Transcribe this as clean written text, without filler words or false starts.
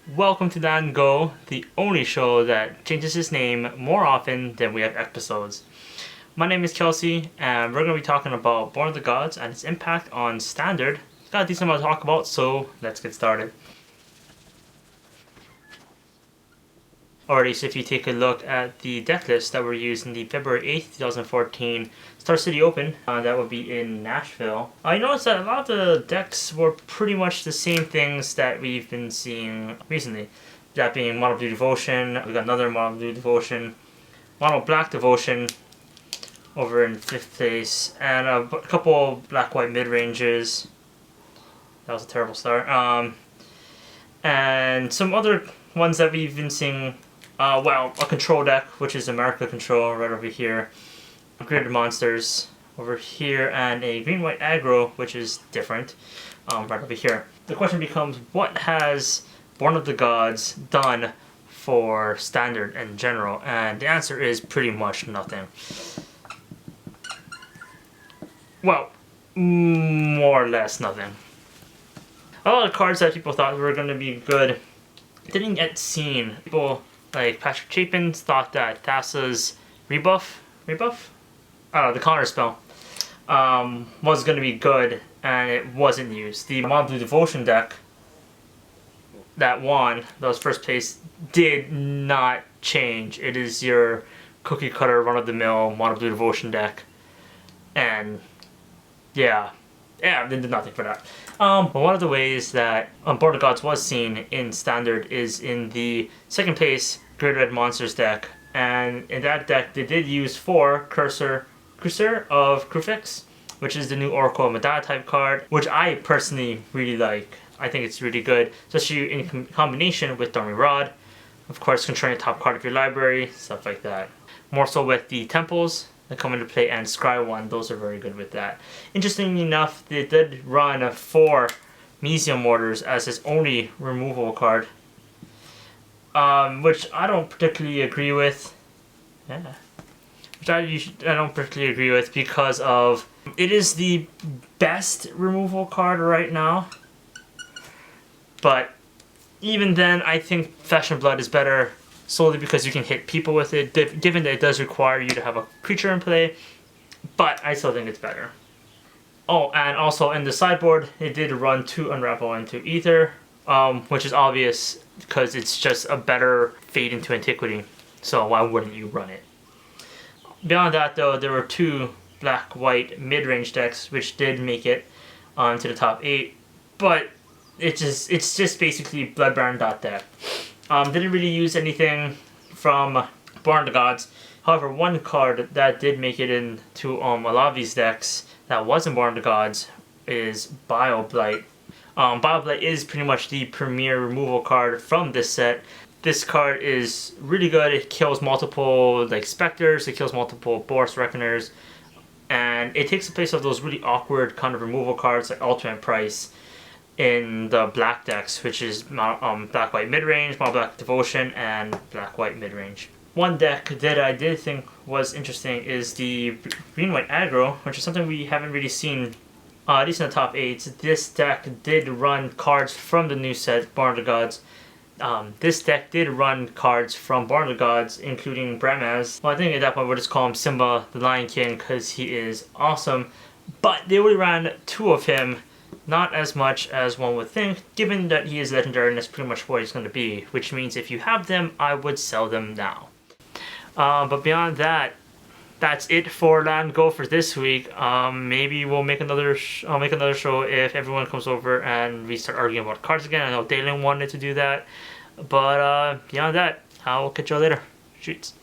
Welcome to Dan Go, the only show that changes its name more often than we have episodes. My name is Kelsey, and we're going to be talking about Born of the Gods and its impact on Standard. Got a decent amount to talk about, so let's get started. Alrighty, so if you take a look at the deck list that were used in the February 8th, 2014 Star City Open, that would be in Nashville. I noticed that a lot of the decks were pretty much the same things that we've been seeing recently. That being Mono Blue Devotion, we got another Mono Blue Devotion, Mono Black Devotion over in 5th place, and a couple Black-White mid-ranges. That was a terrible start. And some other ones that we've been seeing. A control deck, which is America Control right over here. Graded Monsters over here, and a green-white aggro, which is different, right over here. The question becomes, what has Born of the Gods done for Standard in general? And the answer is pretty much nothing. Well, more or less nothing. A lot of cards that people thought were going to be good didn't get seen. People like Patrick Chapin thought that Thassa's rebuff? The counter spell, was going to be good, and it wasn't used. The Mono Blue Devotion deck that won, that was first place, did not change. It is your cookie cutter, run-of-the-mill Mono Blue Devotion deck, and yeah, they did nothing for that. One of the ways that Born of the Gods was seen in Standard is in the second place Grid Red Monsters deck, and in that deck they did use 4 Crusader of Krufix, which is the new Oracle Madara type card, which I personally really like. I think it's really good, especially in combination with Dormy Rod. Of course, controlling the top card of your library, stuff like that. More so with the Temples that come into play, and Scry 1, those are very good with that. Interestingly enough, they did run 4 Mesium Mortars as its only removal card, which I don't particularly agree with. I don't particularly agree with, because of it is the best removal card right now. But even then, I think Flesh and Blood is better, solely because you can hit people with it, given that it does require you to have a creature in play. But I still think it's better. Oh, and also in the sideboard, it did run 2 Unravel into Ether, which is obvious because it's just a better Fade into Antiquity. So why wouldn't you run it? Beyond that, though, there were 2 Black-White mid-range decks which did make it onto the top 8, but it's just basically Blood Baron deck. Didn't really use anything from Born of the Gods. However, one card that did make it into a lot of these decks that wasn't Born of the Gods is Bile-Blight. Bile-Blight is pretty much the premier removal card from this set. This card is really good. It kills multiple specters, it kills multiple Boros Reckoners, and it takes the place of those really awkward kind of removal cards like Ultimate Price in the black decks, which is Black-White Midrange, Mono Black Devotion, and Black-White Midrange. One deck that I did think was interesting is the Green-White Aggro, which is something we haven't really seen, at least in the top 8. This deck did run cards from the new set, Born of the Gods. This deck did run cards from Born of the Gods, including Bramaz. Well, I think at that point we'll just call him Simba the Lion King, because he is awesome. But they only ran 2 of him, not as much as one would think, given that he is legendary and that's pretty much what he's going to be. Which means if you have them, I would sell them now. But beyond that, that's it for Land Go for this week. Maybe we'll make another. I'll make another show if everyone comes over and we start arguing about cards again. I know Dalen wanted to do that, but beyond that, I'll catch y'all later. Shoots.